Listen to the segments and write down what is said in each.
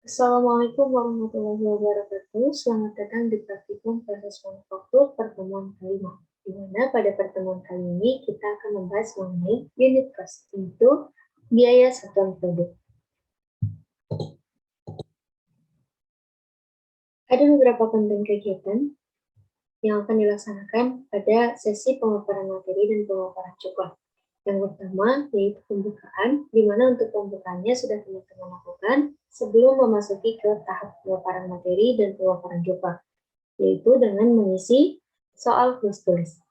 Assalamualaikum warahmatullahi wabarakatuh. Selamat datang di praktikum proses manufaktur pertemuan kelima. Di mana pada pertemuan kali ini kita akan membahas mengenai unit cost, yaitu biaya satuan produk. Ada beberapa konten kegiatan yang akan dilaksanakan pada sesi pemaparan materi dan pemaparan cukup. Yang pertama yaitu pembukaan, di mana untuk pembukaannya sudah teman-teman lakukan sebelum memasuki ke tahap pemaparan materi dan pemaparan cukup, yaitu dengan mengisi soal tulis.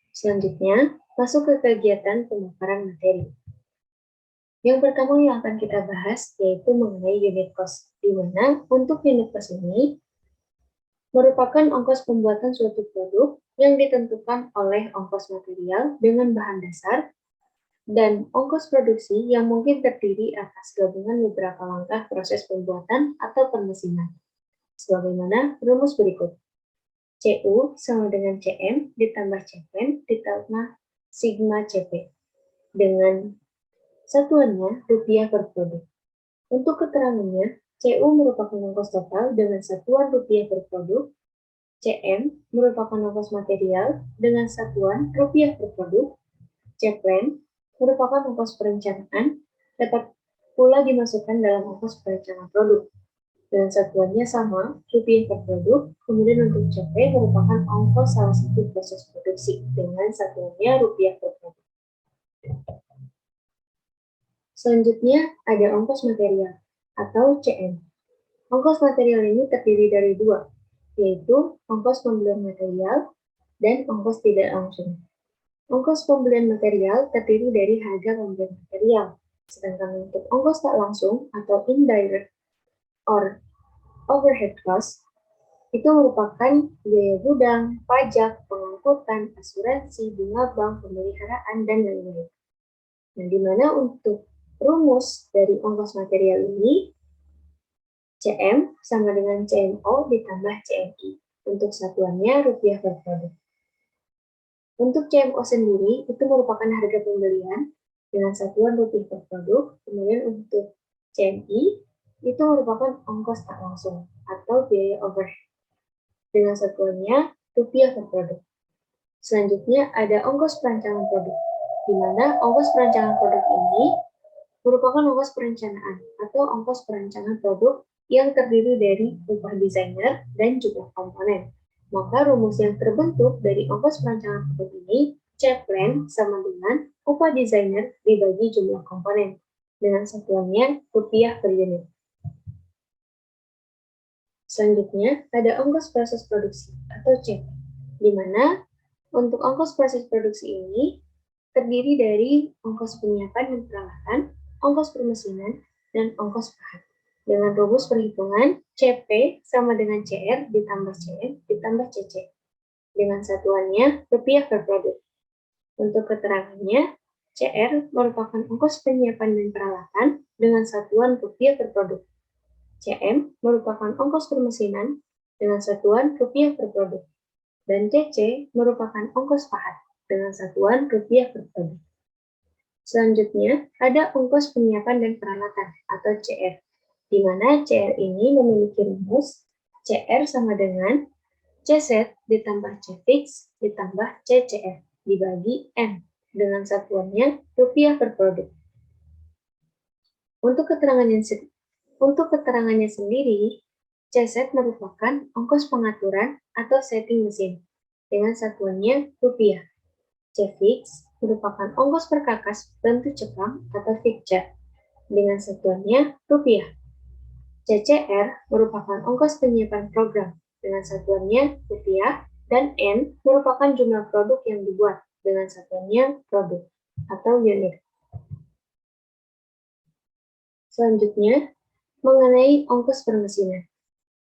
Selanjutnya, masuk ke kegiatan pemaparan materi. Yang pertama yang akan kita bahas yaitu mengenai unit cost, di mana untuk unit cost ini merupakan ongkos pembuatan suatu produk yang ditentukan oleh ongkos material dengan bahan dasar dan ongkos produksi yang mungkin terdiri atas gabungan beberapa langkah proses pembuatan atau permesinan. Sebagaimana rumus berikut. CU sama dengan CM ditambah CPN ditambah sigma CP. Dengan satuannya rupiah per produk. Untuk keterangannya, CU merupakan ongkos total dengan satuan rupiah per produk, CM merupakan ongkos material dengan satuan rupiah per produk, CPN merupakan ongkos perencanaan, dapat pula dimasukkan dalam ongkos perencanaan produk. Dan satuannya sama, rupiah per produk, kemudian untuk CP merupakan ongkos salah satu proses produksi, dengan satuannya rupiah per produk. Selanjutnya ada ongkos material, atau CM. Ongkos material ini terdiri dari dua, yaitu ongkos pembelian material dan ongkos tidak langsung. Ongkos pembelian material terdiri dari harga pembelian material, sedangkan untuk ongkos tak langsung atau indirect or overhead cost itu merupakan biaya gudang, pajak, pengangkutan, asuransi, bunga bank, pemeliharaan, dan lain-lain. Nah, di mana untuk rumus dari ongkos material ini, CM sama dengan CMO ditambah CMI. Untuk satuannya rupiah per produk. Untuk CMO sendiri, itu merupakan harga pembelian dengan satuan rupiah per produk. Kemudian untuk CMI, itu merupakan ongkos tak langsung atau biaya overhead dengan satuannya rupiah per produk. Selanjutnya ada ongkos perancangan produk, di mana ongkos perancangan produk ini merupakan ongkos perencanaan atau ongkos perancangan produk yang terdiri dari upah desainer dan juga komponen. Maka rumus yang terbentuk dari ongkos perancangan produk ini, CPN sama dengan upah desainer dibagi jumlah komponen, dengan satuannya rupiah per unit. Selanjutnya, ada ongkos proses produksi atau CP, di mana untuk ongkos proses produksi ini terdiri dari ongkos penyiapan dan peralatan, ongkos permesinan, dan ongkos bahan. Dengan rumus perhitungan, CP sama dengan CR ditambah CM ditambah CC. Dengan satuannya rupiah per produk. Untuk keterangannya, CR merupakan ongkos penyiapan dan peralatan dengan satuan rupiah per produk. CM merupakan ongkos permesinan dengan satuan rupiah per produk. Dan CC merupakan ongkos pahat dengan satuan rupiah per produk. Selanjutnya, ada ongkos penyiapan dan peralatan atau CR, di mana CR ini memiliki rumus CR sama dengan CZ ditambah CFix ditambah CCR dibagi N dengan satuannya rupiah per produk. Untuk keterangannya sendiri, CZ merupakan ongkos pengaturan atau setting mesin dengan satuannya rupiah. CFix merupakan ongkos perkakas bantu cekam atau fixture dengan satuannya rupiah. CCR merupakan ongkos penyiapan program dengan satuannya rupiah, dan N merupakan jumlah produk yang dibuat dengan satuannya produk atau unit. Selanjutnya, mengenai ongkos permesinan,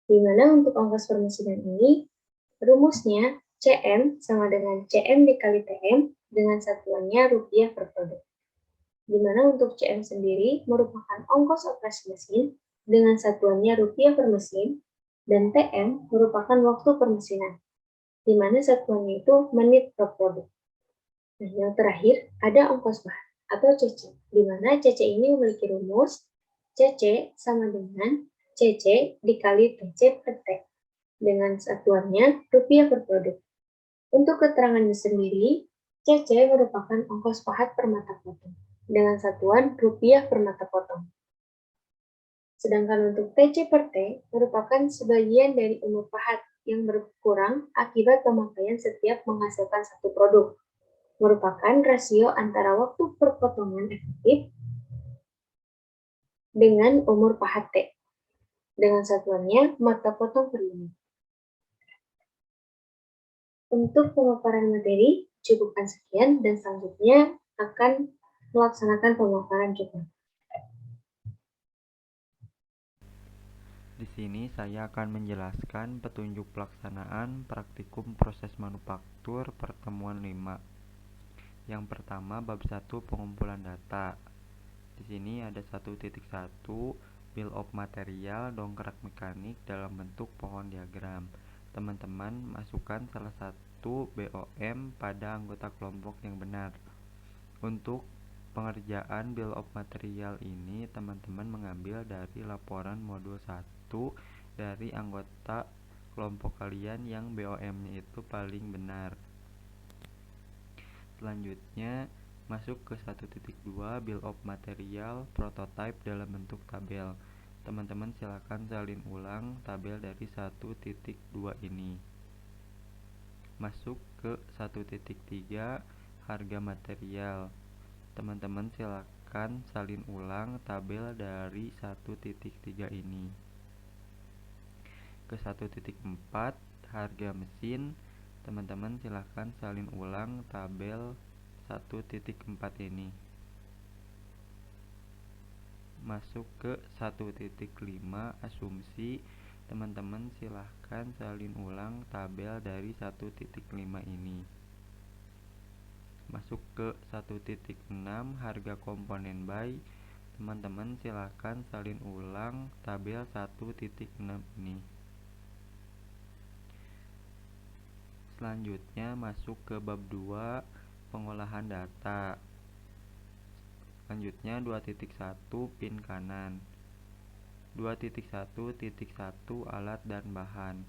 di mana untuk ongkos permesinan ini rumusnya CM sama dengan CM dikali TM dengan satuannya rupiah per produk. Di mana untuk CM sendiri merupakan ongkos operasi mesin dengan satuannya rupiah per mesin, dan TM merupakan waktu permesinan, di mana satuannya itu menit per produk. Nah, yang terakhir ada ongkos bahan atau CC, di mana CC ini memiliki rumus CC sama dengan CC dikali TC per T. Dengan satuannya rupiah per produk. Untuk keterangannya sendiri, CC merupakan ongkos pahat per mata potong dengan satuan rupiah per mata potong. Sedangkan untuk TC per T merupakan sebagian dari umur pahat yang berkurang akibat pemakaian setiap menghasilkan satu produk, merupakan rasio antara waktu perpotongan efektif dengan umur pahat T, dengan satuannya mata potong per unit. Untuk pemaparan materi, cukupkan sekian dan selanjutnya akan melaksanakan pemaparan juga. Di sini saya akan menjelaskan petunjuk pelaksanaan praktikum proses manufaktur pertemuan 5. Yang pertama, bab 1 pengumpulan data. Di sini ada 1.1 bill of material dongkrak mekanik dalam bentuk pohon diagram. Teman-teman masukkan salah satu BOM pada anggota kelompok yang benar. Untuk pengerjaan bill of material ini, teman-teman mengambil dari laporan modul 1 dari anggota kelompok kalian yang BOM-nya itu paling benar. Selanjutnya, masuk ke 1.2 bill of material prototype dalam bentuk tabel. Teman-teman silakan salin ulang tabel dari 1.2 ini. Masuk ke 1.3 harga material. Teman-teman silakan salin ulang tabel dari 1.3 ini. Ke 1.4 harga mesin. Teman-teman silakan salin ulang tabel 1.4 ini. Masuk ke 1.5 asumsi. Teman-teman silahkan salin ulang tabel dari 1.5 ini. Masuk ke 1.6 harga komponen buy. Teman-teman silahkan salin ulang tabel 1.6 ini. Selanjutnya masuk ke bab 2 pengolahan data. Selanjutnya 2.1 pin kanan. 2.1.1 alat dan bahan.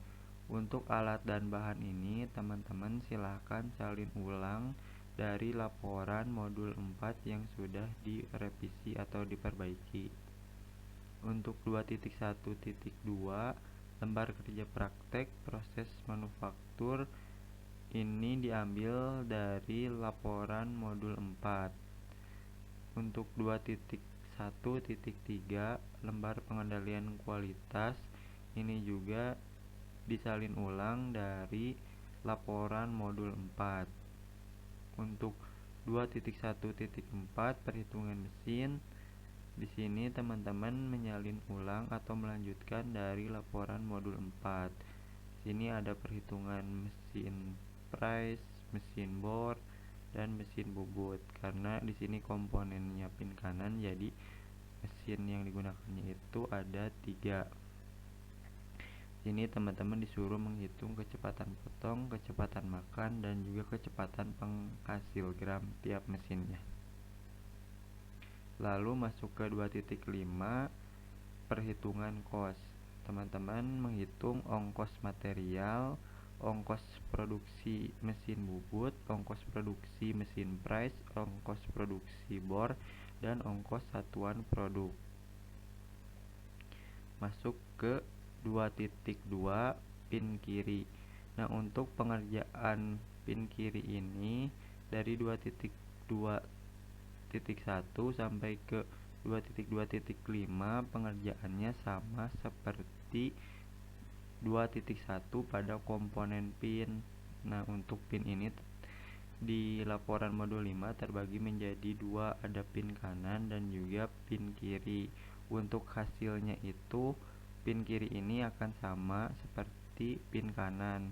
Untuk alat dan bahan ini teman-teman silahkan salin ulang dari laporan modul 4 yang sudah direvisi atau diperbaiki. Untuk 2.1.2 lembar kerja praktek proses manufaktur ini diambil dari laporan modul 4. Untuk 2.1.3 lembar pengendalian kualitas ini juga disalin ulang dari laporan modul 4. Untuk 2.1.4 perhitungan mesin, di sini teman-teman menyalin ulang atau melanjutkan dari laporan modul 4. Di sini ada perhitungan mesin price, mesin bor, dan mesin bobot. Karena di sini komponennya pin kanan, jadi mesin yang digunakannya itu ada 3. Sini teman-teman disuruh menghitung kecepatan potong, kecepatan makan, dan juga kecepatan penghasil gram tiap mesinnya. Lalu masuk ke 2.5 perhitungan kos. Teman-teman menghitung ongkos material, ongkos produksi mesin bubut, ongkos produksi mesin price, ongkos produksi bor, dan ongkos satuan produk. Masuk ke 2.2 pin kiri. Nah, untuk pengerjaan pin kiri ini dari 2.2.1 sampai ke 2.2.5 pengerjaannya sama seperti 2.1 pada komponen pin. Nah, untuk pin ini di laporan modul 5 terbagi menjadi 2, ada pin kanan dan juga pin kiri. Untuk hasilnya itu pin kiri ini akan sama seperti pin kanan.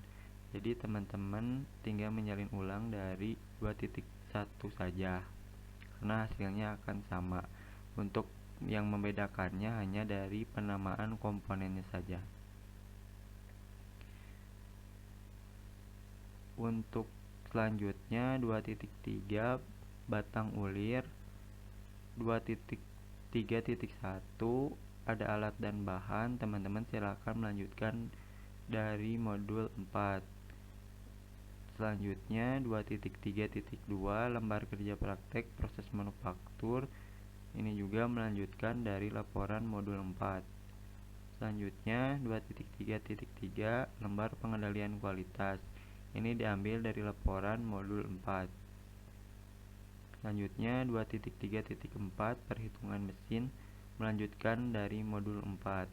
Jadi teman-teman tinggal menyalin ulang dari 2.1 saja karena hasilnya akan sama. Untuk yang membedakannya hanya dari penamaan komponennya saja. Untuk selanjutnya 2.3 batang ulir. 2.3 3.1 ada alat dan bahan. Teman-teman silakan melanjutkan dari modul 4. Selanjutnya 2.3.2 lembar kerja praktek proses manufaktur. Ini juga melanjutkan dari laporan modul 4. Selanjutnya 2.3.3 lembar pengendalian kualitas. Ini diambil dari laporan modul 4. Selanjutnya 2.3.4 perhitungan mesin, melanjutkan dari modul 4.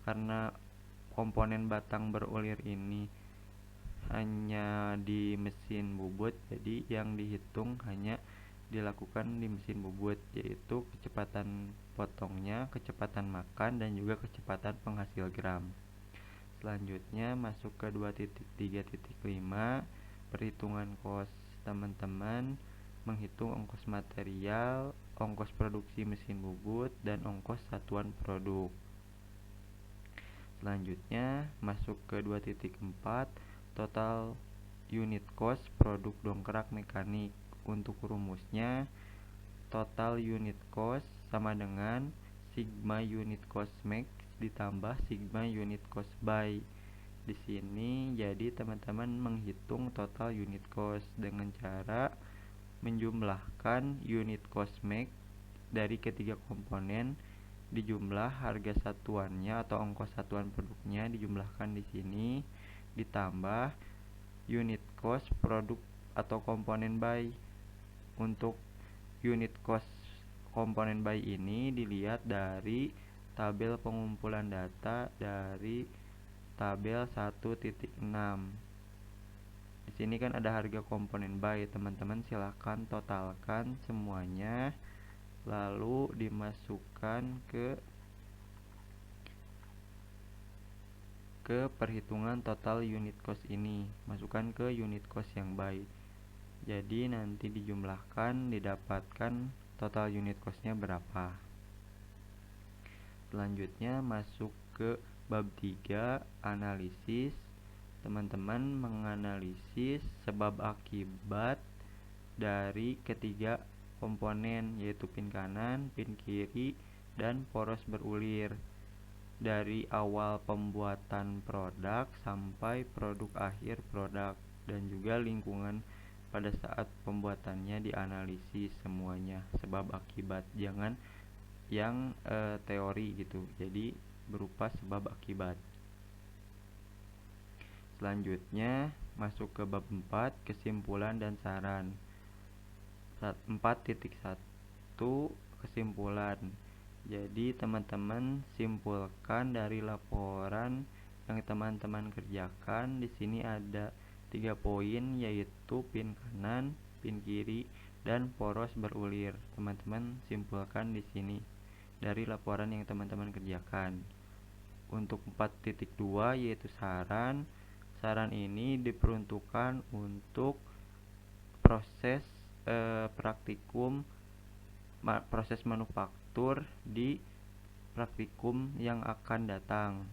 Karena komponen batang berulir ini hanya di mesin bubut, jadi yang dihitung hanya dilakukan di mesin bubut, yaitu kecepatan potongnya, kecepatan makan, dan juga kecepatan penghasil gram. Selanjutnya masuk ke 2.3.5 perhitungan kos. Teman-teman menghitung ongkos material, ongkos produksi mesin bubut, dan ongkos satuan produk. Selanjutnya masuk ke 2.4 total unit cost produk dongkrak mekanik. Untuk rumusnya, total unit cost sama dengan sigma unit cost max ditambah sigma unit cost buy. Di sini jadi teman-teman menghitung total unit cost dengan cara menjumlahkan unit cost max dari ketiga komponen, dijumlah harga satuannya atau ongkos satuan produknya dijumlahkan di sini, ditambah unit cost produk atau komponen buy. Untuk unit cost komponen buy ini dilihat dari tabel pengumpulan data dari tabel 1.6. Di sini kan ada harga komponen buy. Teman-teman silahkan totalkan semuanya lalu dimasukkan ke perhitungan total unit cost ini, masukkan ke unit cost yang buy. Jadi nanti dijumlahkan, didapatkan total unit costnya berapa. Selanjutnya masuk ke bab 3 analisis. Teman-teman menganalisis sebab akibat dari ketiga komponen, yaitu pin kanan, pin kiri, dan poros berulir dari awal pembuatan produk sampai produk akhir produk, dan juga lingkungan pada saat pembuatannya dianalisis semuanya sebab akibat, jangan yang teori gitu, jadi berupa sebab akibat. Selanjutnya masuk ke bab 4 kesimpulan dan saran. 4.1 kesimpulan. Jadi teman-teman simpulkan dari laporan yang teman-teman kerjakan. Di sini ada 3 poin, yaitu pin kanan, pin kiri, dan poros berulir. Teman-teman simpulkan di sini dari laporan yang teman-teman kerjakan. Untuk 4.2 yaitu saran. Saran ini diperuntukkan untuk proses praktikum proses manufaktur di praktikum yang akan datang.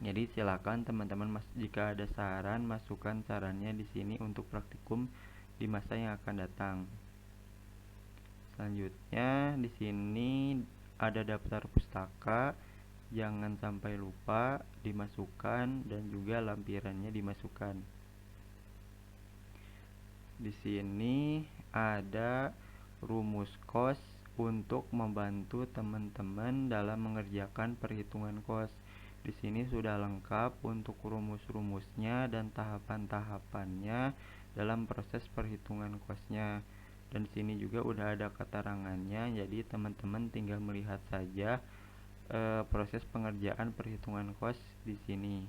Jadi silakan teman-teman jika ada saran, masukkan sarannya di sini untuk praktikum di masa yang akan datang. Selanjutnya di sini ada daftar pustaka, jangan sampai lupa dimasukkan, dan juga lampirannya dimasukkan. Di sini ada rumus kos untuk membantu teman-teman dalam mengerjakan perhitungan kos. Di sini sudah lengkap untuk rumus-rumusnya dan tahapan-tahapannya dalam proses perhitungan kosnya. Dan di sini juga udah ada keterangannya, jadi teman-teman tinggal melihat saja proses pengerjaan perhitungan kos di sini.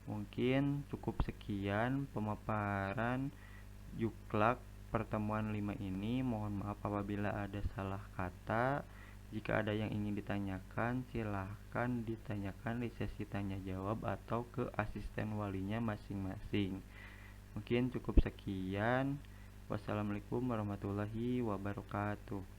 Mungkin cukup sekian pemaparan Juklak pertemuan 5 ini. Mohon maaf apabila ada salah kata. Jika ada yang ingin ditanyakan, silahkan ditanyakan di sesi tanya jawab atau ke asisten walinya masing-masing. Mungkin cukup sekian. Wassalamualaikum warahmatullahi wabarakatuh.